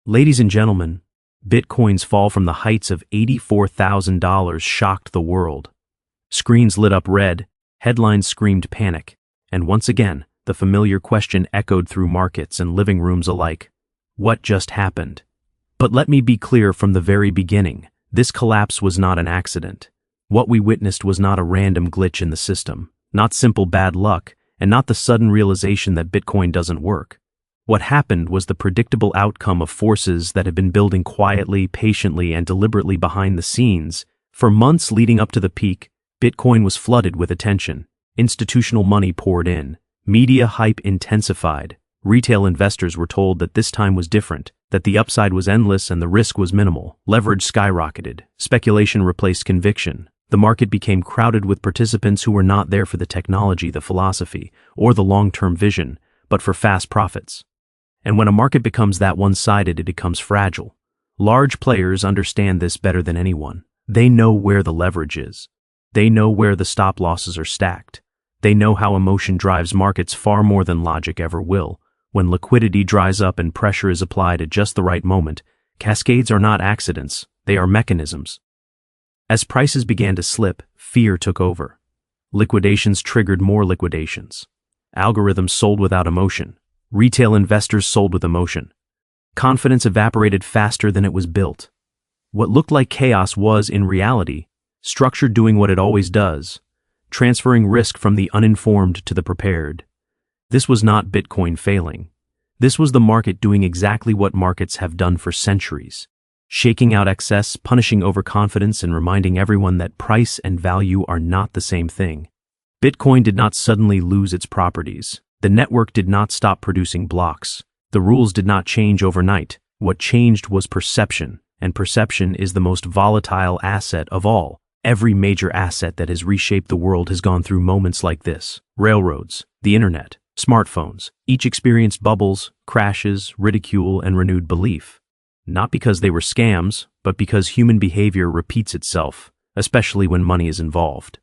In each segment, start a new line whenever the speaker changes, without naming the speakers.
Ladies and gentlemen, Bitcoin's fall from the heights of $84,000 shocked the world. Screens lit up red, headlines screamed panic, and once again, the familiar question echoed through markets and living rooms alike. What just happened? But let me be clear from the very beginning, this collapse was not an accident. What we witnessed was not a random glitch in the system, not simple bad luck, and not the sudden realization that Bitcoin doesn't work. What happened was the predictable outcome of forces that had been building quietly, patiently, and deliberately behind the scenes. For months leading up to the peak, Bitcoin was flooded with attention. Institutional money poured in. Media hype intensified. Retail investors were told that this time was different, that the upside was endless and the risk was minimal. Leverage skyrocketed. Speculation replaced conviction. The market became crowded with participants who were not there for the technology, the philosophy, or the long-term vision, but for fast profits. And when a market becomes that one-sided, it becomes fragile. Large players understand this better than anyone. They know where the leverage is. They know where the stop losses are stacked. They know how emotion drives markets far more than logic ever will. When liquidity dries up and pressure is applied at just the right moment, cascades are not accidents, they are mechanisms. As prices began to slip, fear took over. Liquidations triggered more liquidations. Algorithms sold without emotion. Retail investors sold with emotion. Confidence evaporated faster than it was built. What looked like chaos was, in reality, structure doing what it always does, transferring risk from the uninformed to the prepared. This was not Bitcoin failing. This was the market doing exactly what markets have done for centuries, shaking out excess, punishing overconfidence, and reminding everyone that price and value are not the same thing. Bitcoin did not suddenly lose its properties. The network did not stop producing blocks. The rules did not change overnight. What changed was perception, and perception is the most volatile asset of all. Every major asset that has reshaped the world has gone through moments like this. Railroads, the internet, smartphones, each experienced bubbles, crashes, ridicule, and renewed belief. Not because they were scams, but because human behavior repeats itself, especially when money is involved.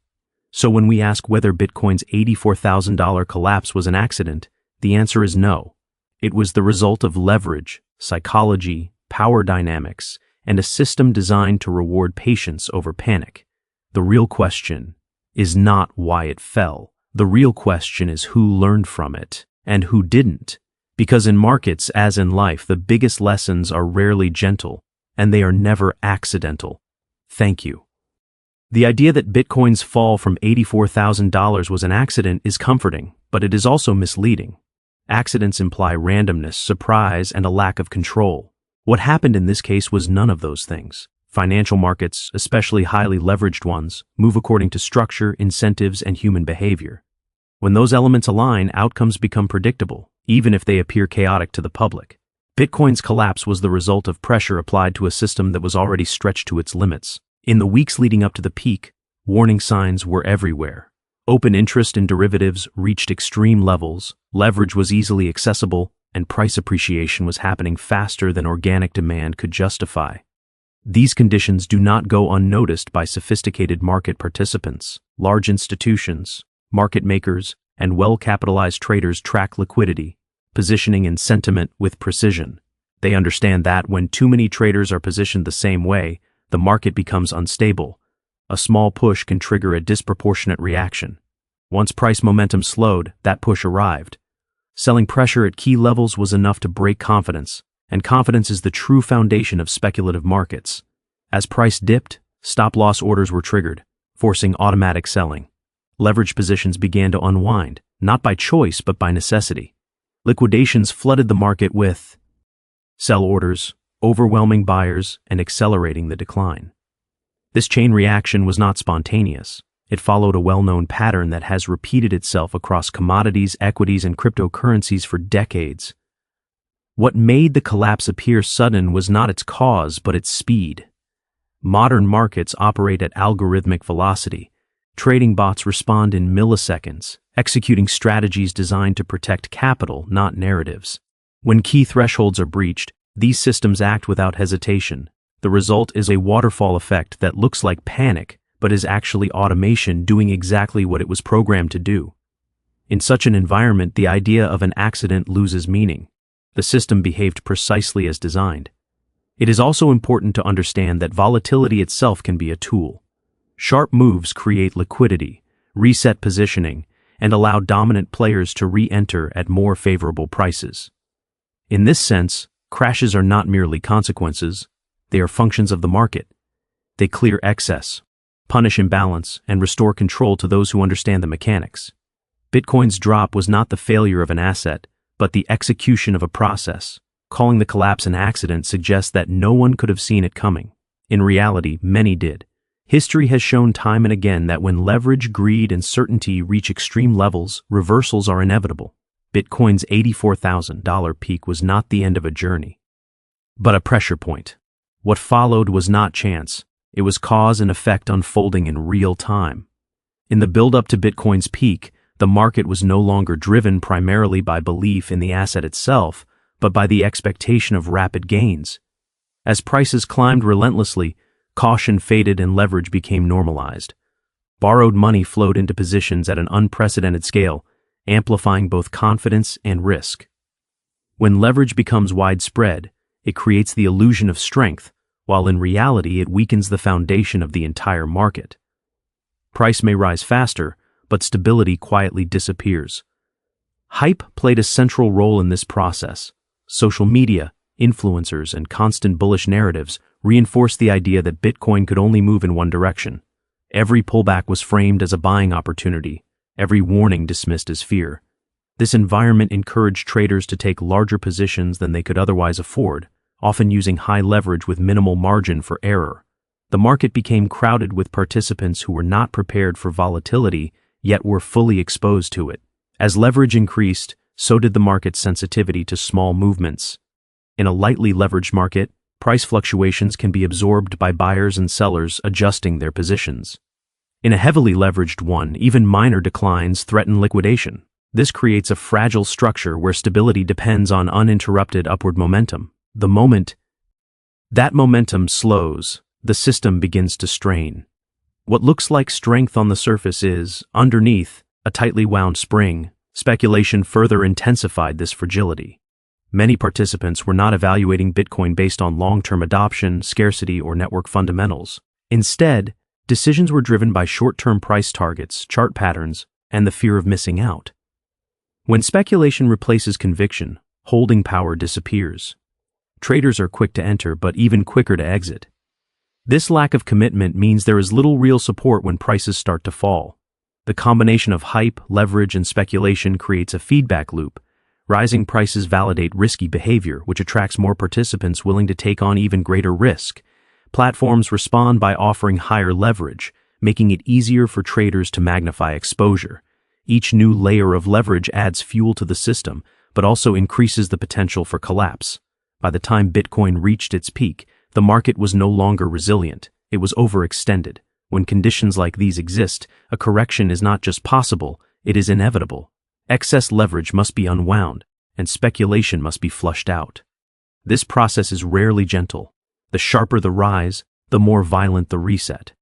So when we ask whether Bitcoin's $84,000 collapse was an accident, the answer is no. It was the result of leverage, psychology, power dynamics, and a system designed to reward patience over panic. The real question is not why it fell. The real question is who learned from it and who didn't. Because in markets, as in life, the biggest lessons are rarely gentle, and they are never accidental. Thank you. The idea that Bitcoin's fall from $84,000 was an accident is comforting, but it is also misleading. Accidents imply randomness, surprise, and a lack of control. What happened in this case was none of those things. Financial markets, especially highly leveraged ones, move according to structure, incentives, and human behavior. When those elements align, outcomes become predictable, even if they appear chaotic to the public. Bitcoin's collapse was the result of pressure applied to a system that was already stretched to its limits. In the weeks leading up to the peak, warning signs were everywhere. Open interest in derivatives reached extreme levels, leverage was easily accessible, and price appreciation was happening faster than organic demand could justify. These conditions do not go unnoticed by sophisticated market participants. Large institutions, market makers, and well-capitalized traders track liquidity, positioning, and sentiment with precision. They understand that when too many traders are positioned the same way, the market becomes unstable. A small push can trigger a disproportionate reaction. Once price momentum slowed, that push arrived. Selling pressure at key levels was enough to break confidence, and confidence is the true foundation of speculative markets. As price dipped, stop-loss orders were triggered, forcing automatic selling. Leverage positions began to unwind, not by choice but by necessity. Liquidations flooded the market with sell orders, overwhelming buyers, and accelerating the decline. This chain reaction was not spontaneous. It followed a well-known pattern that has repeated itself across commodities, equities, and cryptocurrencies for decades. What made the collapse appear sudden was not its cause, but its speed. Modern markets operate at algorithmic velocity. Trading bots respond in milliseconds, executing strategies designed to protect capital, not narratives. When key thresholds are breached, these systems act without hesitation. The result is a waterfall effect that looks like panic, but is actually automation doing exactly what it was programmed to do. In such an environment, the idea of an accident loses meaning. The system behaved precisely as designed. It is also important to understand that volatility itself can be a tool. Sharp moves create liquidity, reset positioning, and allow dominant players to re-enter at more favorable prices. In this sense, crashes are not merely consequences, they are functions of the market. They clear excess, punish imbalance, and restore control to those who understand the mechanics. Bitcoin's drop was not the failure of an asset, but the execution of a process. Calling the collapse an accident suggests that no one could have seen it coming. In reality, many did. History has shown time and again that when leverage, greed, and certainty reach extreme levels, reversals are inevitable. Bitcoin's $84,000 peak was not the end of a journey, but a pressure point. What followed was not chance. It was cause and effect unfolding in real time. In the build-up to Bitcoin's peak, the market was no longer driven primarily by belief in the asset itself, but by the expectation of rapid gains. As prices climbed relentlessly, caution faded and leverage became normalized. Borrowed money flowed into positions at an unprecedented scale, amplifying both confidence and risk. When leverage becomes widespread, it creates the illusion of strength, while in reality it weakens the foundation of the entire market. Price may rise faster, but stability quietly disappears. Hype played a central role in this process. Social media, influencers, and constant bullish narratives reinforced the idea that Bitcoin could only move in one direction. Every pullback was framed as a buying opportunity, every warning dismissed as fear. This environment encouraged traders to take larger positions than they could otherwise afford, often using high leverage with minimal margin for error. The market became crowded with participants who were not prepared for volatility, yet were fully exposed to it. As leverage increased, so did the market's sensitivity to small movements. In a lightly leveraged market, price fluctuations can be absorbed by buyers and sellers adjusting their positions. In a heavily leveraged one, even minor declines threaten liquidation. This creates a fragile structure where stability depends on uninterrupted upward momentum. The moment that momentum slows, the system begins to strain. What looks like strength on the surface is, underneath, a tightly wound spring. Speculation further intensified this fragility. Many participants were not evaluating Bitcoin based on long-term adoption, scarcity, or network fundamentals. Instead, decisions were driven by short-term price targets, chart patterns, and the fear of missing out. When speculation replaces conviction, holding power disappears. Traders are quick to enter, but even quicker to exit. This lack of commitment means there is little real support when prices start to fall. The combination of hype, leverage, and speculation creates a feedback loop. Rising prices validate risky behavior, which attracts more participants willing to take on even greater risk. Platforms respond by offering higher leverage, making it easier for traders to magnify exposure. Each new layer of leverage adds fuel to the system, but also increases the potential for collapse. By the time Bitcoin reached its peak, the market was no longer resilient. It was overextended. When conditions like these exist, a correction is not just possible, it is inevitable. Excess leverage must be unwound, and speculation must be flushed out. This process is rarely gentle. The sharper the rise, the more violent the reset.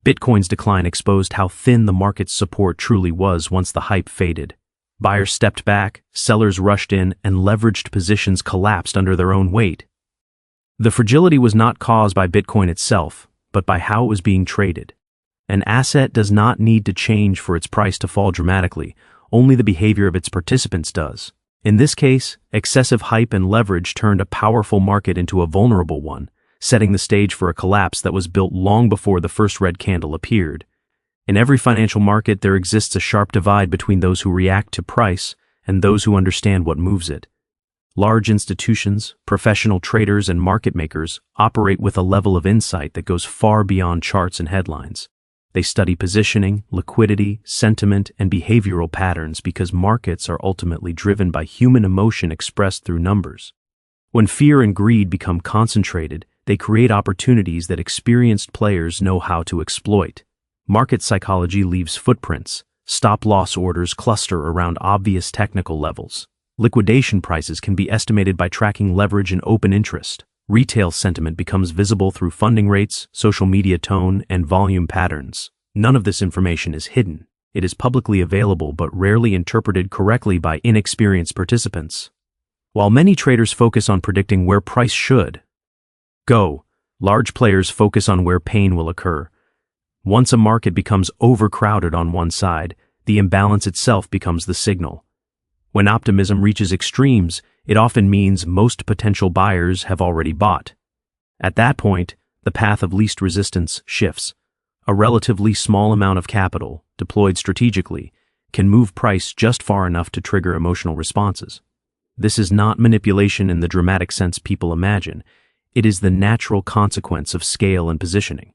Bitcoin's decline exposed how thin the market's support truly was once the hype faded. Buyers stepped back, sellers rushed in, and leveraged positions collapsed under their own weight. The fragility was not caused by Bitcoin itself, but by how it was being traded. An asset does not need to change for its price to fall dramatically, only the behavior of its participants does. In this case, excessive hype and leverage turned a powerful market into a vulnerable one, setting the stage for a collapse that was built long before the first red candle appeared. In every financial market, there exists a sharp divide between those who react to price and those who understand what moves it. Large institutions, professional traders, and market makers operate with a level of insight that goes far beyond charts and headlines. They study positioning, liquidity, sentiment, and behavioral patterns because markets are ultimately driven by human emotion expressed through numbers. When fear and greed become concentrated, they create opportunities that experienced players know how to exploit. Market psychology leaves footprints. Stop-loss orders cluster around obvious technical levels. Liquidation prices can be estimated by tracking leverage and open interest. Retail sentiment becomes visible through funding rates, social media tone, and volume patterns. None of this information is hidden. It is publicly available but rarely interpreted correctly by inexperienced participants. While many traders focus on predicting where price should Go. Large players focus on where pain will occur. Once a market becomes overcrowded on one side, the imbalance itself becomes the signal. When optimism reaches extremes, it often means most potential buyers have already bought. At that point, the path of least resistance shifts. A relatively small amount of capital, deployed strategically, can move price just far enough to trigger emotional responses. This is not manipulation in the dramatic sense people imagine. It is the natural consequence of scale and positioning.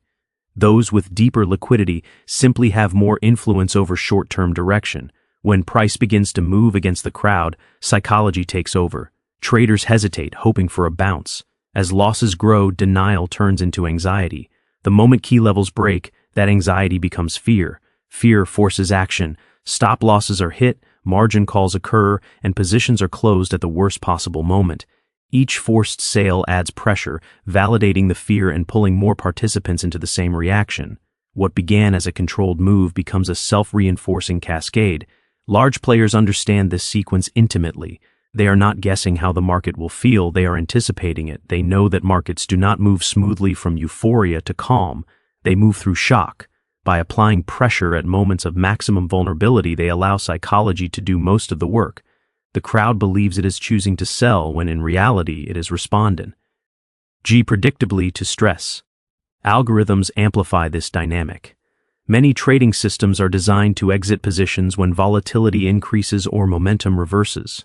Those with deeper liquidity simply have more influence over short-term direction. When price begins to move against the crowd, psychology takes over. Traders hesitate, hoping for a bounce. As losses grow, denial turns into anxiety. The moment key levels break, that anxiety becomes fear. Fear forces action. Stop losses are hit, margin calls occur, and positions are closed at the worst possible moment. Each forced sale adds pressure, validating the fear and pulling more participants into the same reaction. What began as a controlled move becomes a self-reinforcing cascade. Large players understand this sequence intimately. They are not guessing how the market will feel, they are anticipating it. They know that markets do not move smoothly from euphoria to calm. They move through shock. By applying pressure at moments of maximum vulnerability, they allow psychology to do most of the work. The crowd believes it is choosing to sell when in reality it is responding. Predictably to stress. Algorithms amplify this dynamic. Many trading systems are designed to exit positions when volatility increases or momentum reverses.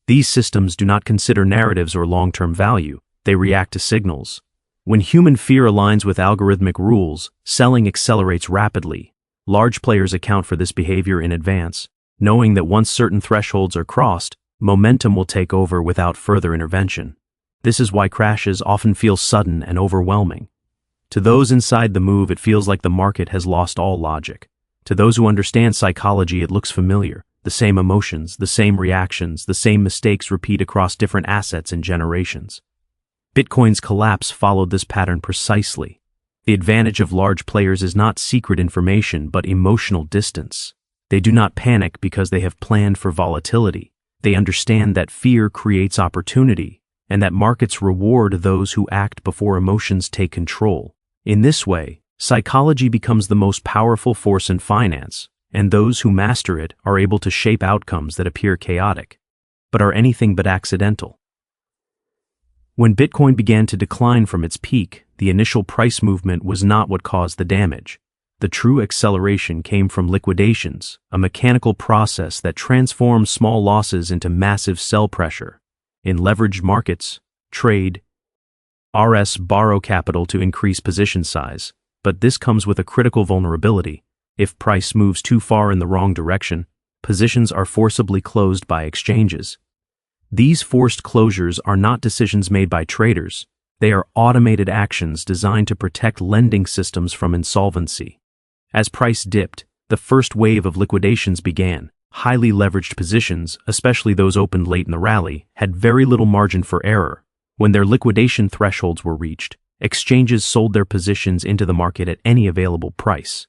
These systems do not consider narratives or long-term value, they react to signals. When human fear aligns with algorithmic rules, selling accelerates rapidly. Large players account for this behavior in advance, knowing that once certain thresholds are crossed, momentum will take over without further intervention. This is why crashes often feel sudden and overwhelming. To those inside the move, it feels like the market has lost all logic. To those who understand psychology, it looks familiar. The same emotions, the same reactions, the same mistakes repeat across different assets and generations. Bitcoin's collapse followed this pattern precisely. The advantage of large players is not secret information, but emotional distance. They do not panic because they have planned for volatility. They understand that fear creates opportunity, and that markets reward those who act before emotions take control. In this way, psychology becomes the most powerful force in finance, and those who master it are able to shape outcomes that appear chaotic, but are anything but accidental. When Bitcoin began to decline from its peak, the initial price movement was not what caused the damage. The true acceleration came from liquidations, a mechanical process that transforms small losses into massive sell pressure. In leveraged markets, trade RS borrow capital to increase position size, but this comes with a critical vulnerability. If price moves too far in the wrong direction, positions are forcibly closed by exchanges. These forced closures are not decisions made by traders. They are automated actions designed to protect lending systems from insolvency. As price dipped, the first wave of liquidations began. Highly leveraged positions, especially those opened late in the rally, had very little margin for error. When their liquidation thresholds were reached, exchanges sold their positions into the market at any available price.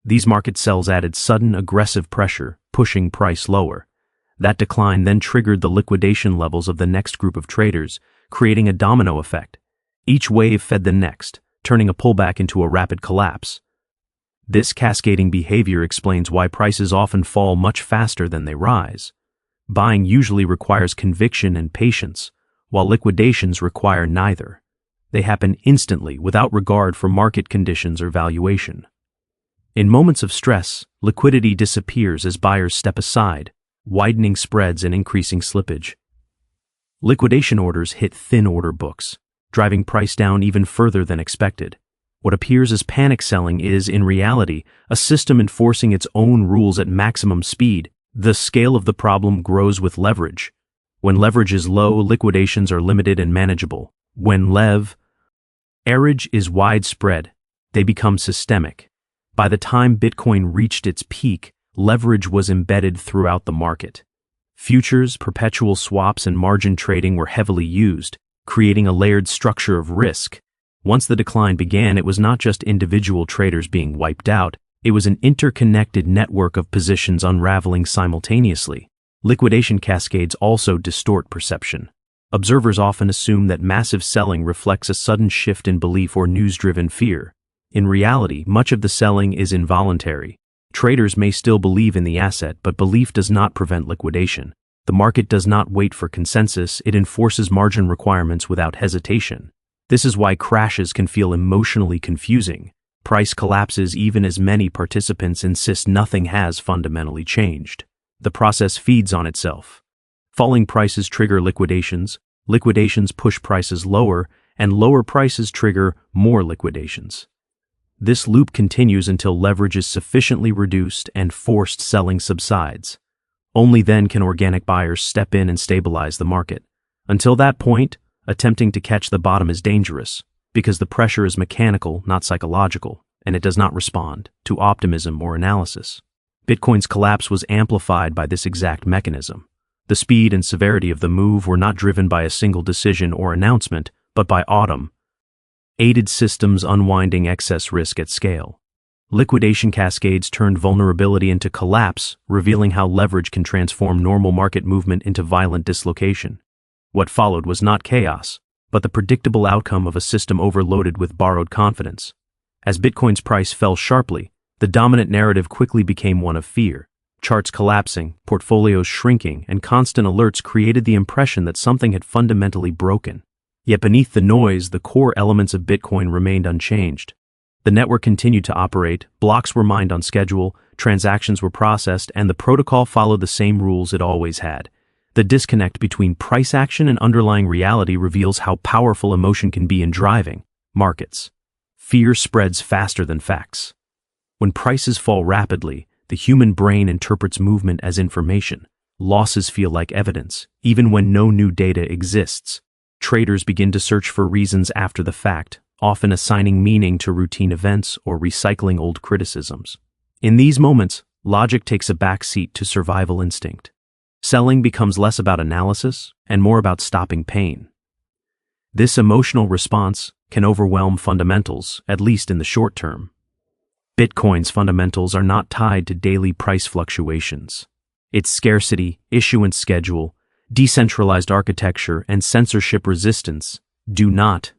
These market sells added sudden, aggressive pressure, pushing price lower. That decline then triggered the liquidation levels of the next group of traders, creating a domino effect. Each wave fed the next, turning a pullback into a rapid collapse. This cascading behavior explains why prices often fall much faster than they rise. Buying usually requires conviction and patience, while liquidations require neither. They happen instantly without regard for market conditions or valuation. In moments of stress, liquidity disappears as buyers step aside, widening spreads and increasing slippage. Liquidation orders hit thin order books, driving price down even further than expected. What appears as panic selling is, in reality, a system enforcing its own rules at maximum speed. The scale of the problem grows with leverage. When leverage is low, liquidations are limited and manageable. When leverage is widespread, they become systemic. By the time Bitcoin reached its peak, leverage was embedded throughout the market. Futures, perpetual swaps, and margin trading were heavily used, creating a layered structure of risk. Once the decline began, it was not just individual traders being wiped out, it was an interconnected network of positions unraveling simultaneously. Liquidation cascades also distort perception. Observers often assume that massive selling reflects a sudden shift in belief or news-driven fear. In reality, much of the selling is involuntary. Traders may still believe in the asset, but belief does not prevent liquidation. The market does not wait for consensus, it enforces margin requirements without hesitation. This is why crashes can feel emotionally confusing. Price collapses even as many participants insist nothing has fundamentally changed. The process feeds on itself. Falling prices trigger liquidations, liquidations push prices lower, and lower prices trigger more liquidations. This loop continues until leverage is sufficiently reduced and forced selling subsides. Only then can organic buyers step in and stabilize the market. Until that point, attempting to catch the bottom is dangerous, because the pressure is mechanical, not psychological, and it does not respond to optimism or analysis. Bitcoin's collapse was amplified by this exact mechanism. The speed and severity of the move were not driven by a single decision or announcement, but by aided systems unwinding excess risk at scale. Liquidation cascades turned vulnerability into collapse, revealing how leverage can transform normal market movement into violent dislocation. What followed was not chaos, but the predictable outcome of a system overloaded with borrowed confidence. As Bitcoin's price fell sharply, the dominant narrative quickly became one of fear. Charts collapsing, portfolios shrinking, and constant alerts created the impression that something had fundamentally broken. Yet beneath the noise, the core elements of Bitcoin remained unchanged. The network continued to operate, blocks were mined on schedule, transactions were processed, and the protocol followed the same rules it always had. The disconnect between price action and underlying reality reveals how powerful emotion can be in driving markets. Fear spreads faster than facts. When prices fall rapidly, the human brain interprets movement as information. Losses feel like evidence, even when no new data exists. Traders begin to search for reasons after the fact, often assigning meaning to routine events or recycling old criticisms. In these moments, logic takes a back seat to survival instinct. Selling becomes less about analysis and more about stopping pain. This emotional response can overwhelm fundamentals, at least in the short term. Bitcoin's fundamentals are not tied to daily price fluctuations. Its scarcity, issuance schedule, decentralized architecture, and censorship resistance do not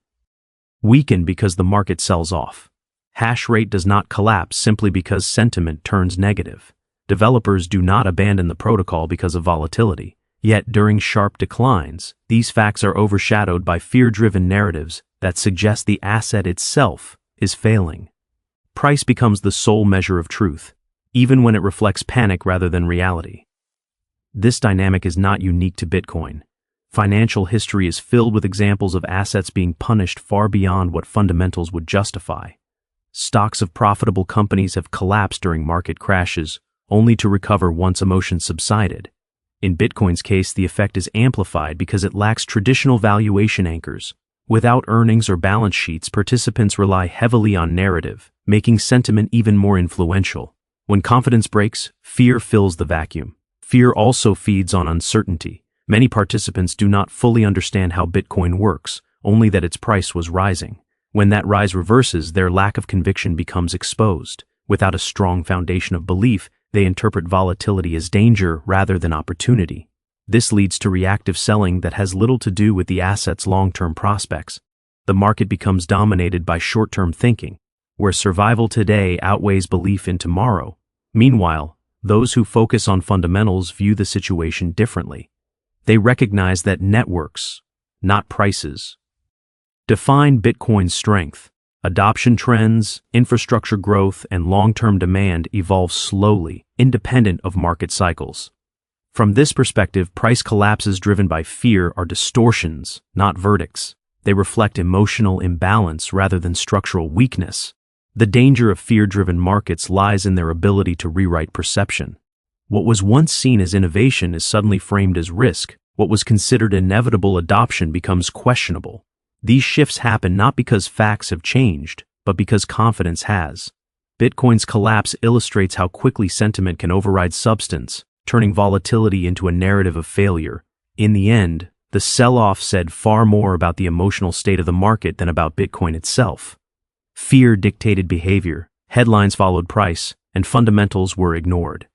weaken because the market sells off. Hash rate does not collapse simply because sentiment turns negative. Developers do not abandon the protocol because of volatility. Yet during sharp declines, these facts are overshadowed by fear-driven narratives that suggest the asset itself is failing. Price becomes the sole measure of truth, even when it reflects panic rather than reality. This dynamic is not unique to Bitcoin. Financial history is filled with examples of assets being punished far beyond what fundamentals would justify. Stocks of profitable companies have collapsed during market crashes, only to recover once emotion subsided. In Bitcoin's case, the effect is amplified because it lacks traditional valuation anchors. Without earnings or balance sheets, participants rely heavily on narrative, making sentiment even more influential. When confidence breaks, fear fills the vacuum. Fear also feeds on uncertainty. Many participants do not fully understand how Bitcoin works, only that its price was rising. When that rise reverses, their lack of conviction becomes exposed. Without a strong foundation of belief, they interpret volatility as danger rather than opportunity. This leads to reactive selling that has little to do with the asset's long-term prospects. The market becomes dominated by short-term thinking, where survival today outweighs belief in tomorrow. Meanwhile, those who focus on fundamentals view the situation differently. They recognize that networks, not prices, define Bitcoin's strength. Adoption trends, infrastructure growth, and long-term demand evolve slowly, independent of market cycles. From this perspective, price collapses driven by fear are distortions, not verdicts. They reflect emotional imbalance rather than structural weakness. The danger of fear-driven markets lies in their ability to rewrite perception. What was once seen as innovation is suddenly framed as risk. What was considered inevitable adoption becomes questionable. These shifts happen not because facts have changed, but because confidence has. Bitcoin's collapse illustrates how quickly sentiment can override substance, turning volatility into a narrative of failure. In the end, the sell-off said far more about the emotional state of the market than about Bitcoin itself. Fear dictated behavior, headlines followed price, and fundamentals were ignored.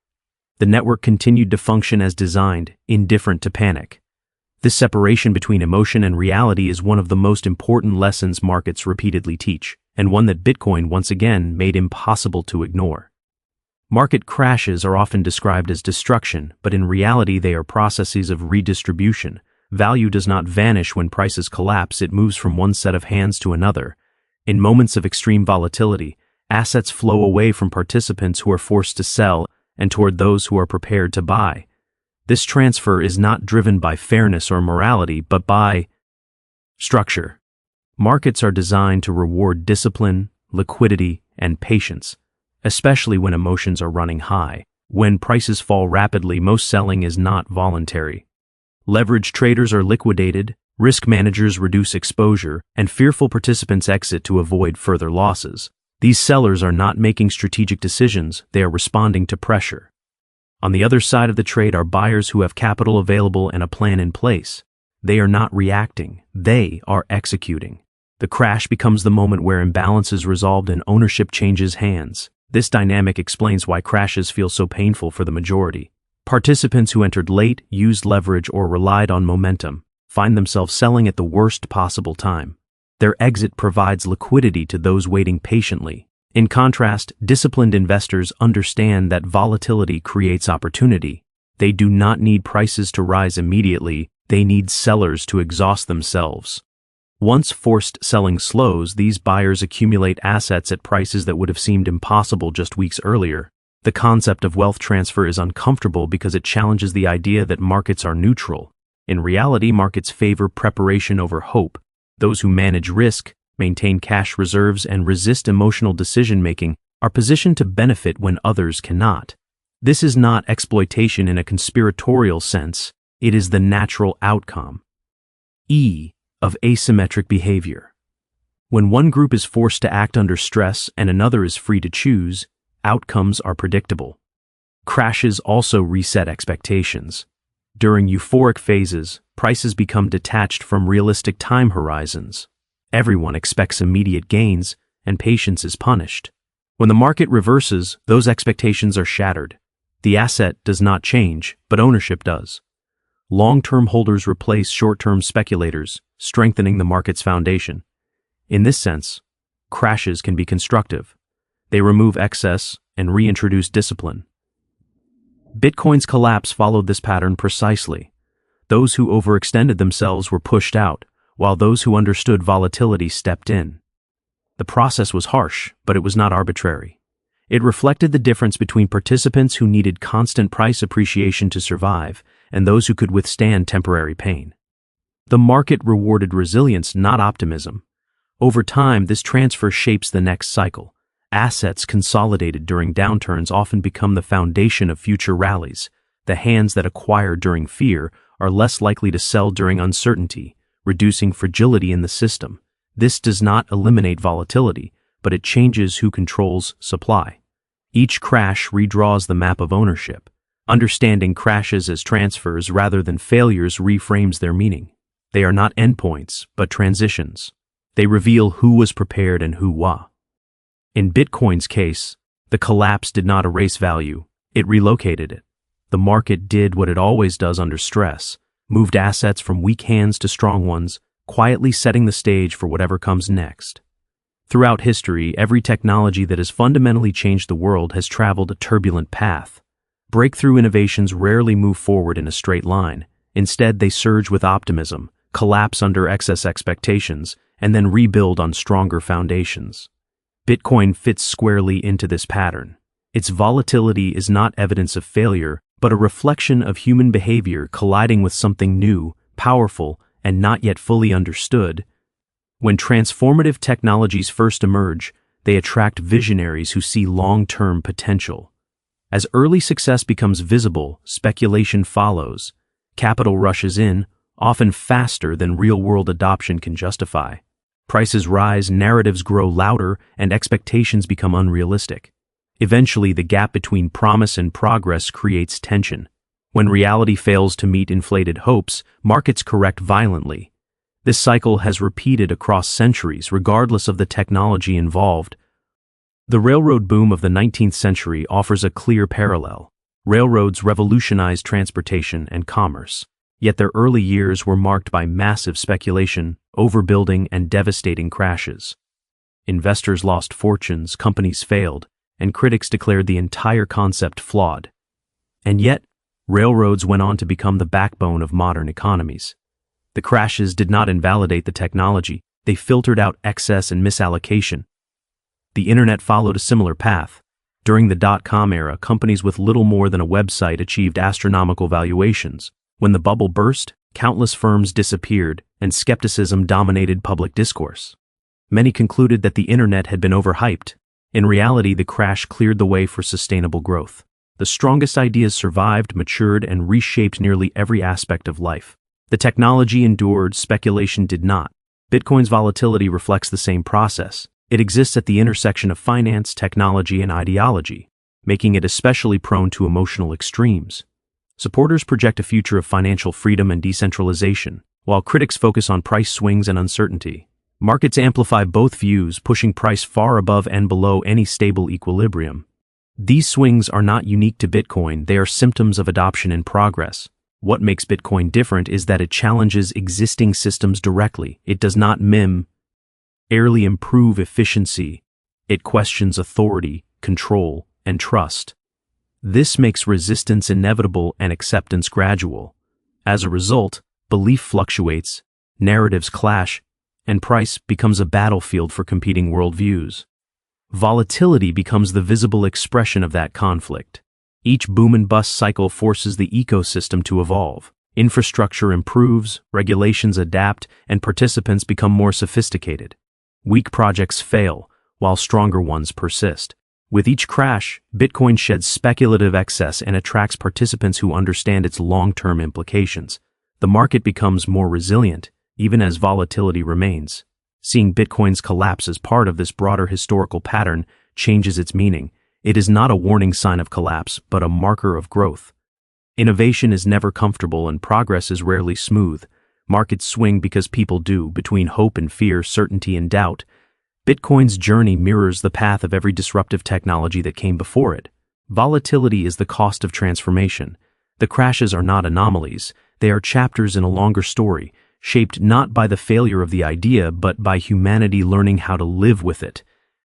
The network continued to function as designed, indifferent to panic. This separation between emotion and reality is one of the most important lessons markets repeatedly teach, and one that Bitcoin once again made impossible to ignore. Market crashes are often described as destruction, but in reality they are processes of redistribution. Value does not vanish when prices collapse, it moves from one set of hands to another. In moments of extreme volatility, assets flow away from participants who are forced to sell and toward those who are prepared to buy. This transfer is not driven by fairness or morality, but by structure. Markets are designed to reward discipline, liquidity, and patience, especially when emotions are running high. When prices fall rapidly, most selling is not voluntary. Leveraged traders are liquidated, risk managers reduce exposure, and fearful participants exit to avoid further losses. These sellers are not making strategic decisions, they are responding to pressure. On the other side of the trade are buyers who have capital available and a plan in place. They are not reacting, they are executing. The crash becomes the moment where imbalance is resolved and ownership changes hands. This dynamic explains why crashes feel so painful for the majority. Participants who entered late, used leverage, or relied on momentum find themselves selling at the worst possible time. Their exit provides liquidity to those waiting patiently. In contrast, disciplined investors understand that volatility creates opportunity. They do not need prices to rise immediately, they need sellers to exhaust themselves. Once forced selling slows, these buyers accumulate assets at prices that would have seemed impossible just weeks earlier. The concept of wealth transfer is uncomfortable because it challenges the idea that markets are neutral. In reality, markets favor preparation over hope. Those who manage risk, maintain cash reserves, and resist emotional decision-making are positioned to benefit when others cannot. This is not exploitation in a conspiratorial sense, it is the natural outcome. Of asymmetric behavior. When one group is forced to act under stress and another is free to choose, outcomes are predictable. Crashes also reset expectations. During euphoric phases, prices become detached from realistic time horizons. Everyone expects immediate gains, and patience is punished. When the market reverses, those expectations are shattered. The asset does not change, but ownership does. Long-term holders replace short-term speculators, strengthening the market's foundation. In this sense, crashes can be constructive. They remove excess and reintroduce discipline. Bitcoin's collapse followed this pattern precisely. Those who overextended themselves were pushed out, while those who understood volatility stepped in. The process was harsh, but it was not arbitrary. It reflected the difference between participants who needed constant price appreciation to survive and those who could withstand temporary pain. The market rewarded resilience, not optimism. Over time, this transfer shapes the next cycle. Assets consolidated during downturns often become the foundation of future rallies. The hands that acquire during fear are less likely to sell during uncertainty, reducing fragility in the system. This does not eliminate volatility, but it changes who controls supply. Each crash redraws the map of ownership. Understanding crashes as transfers rather than failures reframes their meaning. They are not endpoints, but transitions. They reveal who was prepared and who was. In Bitcoin's case, the collapse did not erase value, it relocated it. The market did what it always does under stress, moved assets from weak hands to strong ones, quietly setting the stage for whatever comes next. Throughout history, every technology that has fundamentally changed the world has traveled a turbulent path. Breakthrough innovations rarely move forward in a straight line. Instead, they surge with optimism, collapse under excess expectations, and then rebuild on stronger foundations. Bitcoin fits squarely into this pattern. Its volatility is not evidence of failure, but a reflection of human behavior colliding with something new, powerful, and not yet fully understood. When transformative technologies first emerge, they attract visionaries who see long-term potential. As early success becomes visible, speculation follows. Capital rushes in, often faster than real-world adoption can justify. Prices rise, narratives grow louder, and expectations become unrealistic. Eventually, the gap between promise and progress creates tension. When reality fails to meet inflated hopes, markets correct violently. This cycle has repeated across centuries, regardless of the technology involved. The railroad boom of the 19th century offers a clear parallel. Railroads revolutionized transportation and commerce. Yet their early years were marked by massive speculation, overbuilding, and devastating crashes. Investors lost fortunes, companies failed, and critics declared the entire concept flawed. And yet, railroads went on to become the backbone of modern economies. The crashes did not invalidate the technology, they filtered out excess and misallocation. The internet followed a similar path. During the dot-com era, companies with little more than a website achieved astronomical valuations. When the bubble burst, countless firms disappeared, and skepticism dominated public discourse. Many concluded that the internet had been overhyped. In reality, the crash cleared the way for sustainable growth. The strongest ideas survived, matured, and reshaped nearly every aspect of life. The technology endured, speculation did not. Bitcoin's volatility reflects the same process. It exists at the intersection of finance, technology, and ideology, making it especially prone to emotional extremes. Supporters project a future of financial freedom and decentralization, while critics focus on price swings and uncertainty. Markets amplify both views, pushing price far above and below any stable equilibrium. These swings are not unique to Bitcoin, they are symptoms of adoption in progress. What makes Bitcoin different is that it challenges existing systems directly. It does not merely improve efficiency. It questions authority, control, and trust. This makes resistance inevitable and acceptance gradual. As a result, belief fluctuates, narratives clash, and price becomes a battlefield for competing worldviews. Volatility becomes the visible expression of that conflict. Each boom and bust cycle forces the ecosystem to evolve. Infrastructure improves, regulations adapt, and participants become more sophisticated. Weak projects fail, while stronger ones persist. With each crash, Bitcoin sheds speculative excess and attracts participants who understand its long-term implications. The market becomes more resilient, even as volatility remains. Seeing Bitcoin's collapse as part of this broader historical pattern changes its meaning. It is not a warning sign of collapse, but a marker of growth. Innovation is never comfortable and progress is rarely smooth. Markets swing because people do, between hope and fear, certainty and doubt. Bitcoin's journey mirrors the path of every disruptive technology that came before it. Volatility is the cost of transformation. The crashes are not anomalies, they are chapters in a longer story, shaped not by the failure of the idea but by humanity learning how to live with it.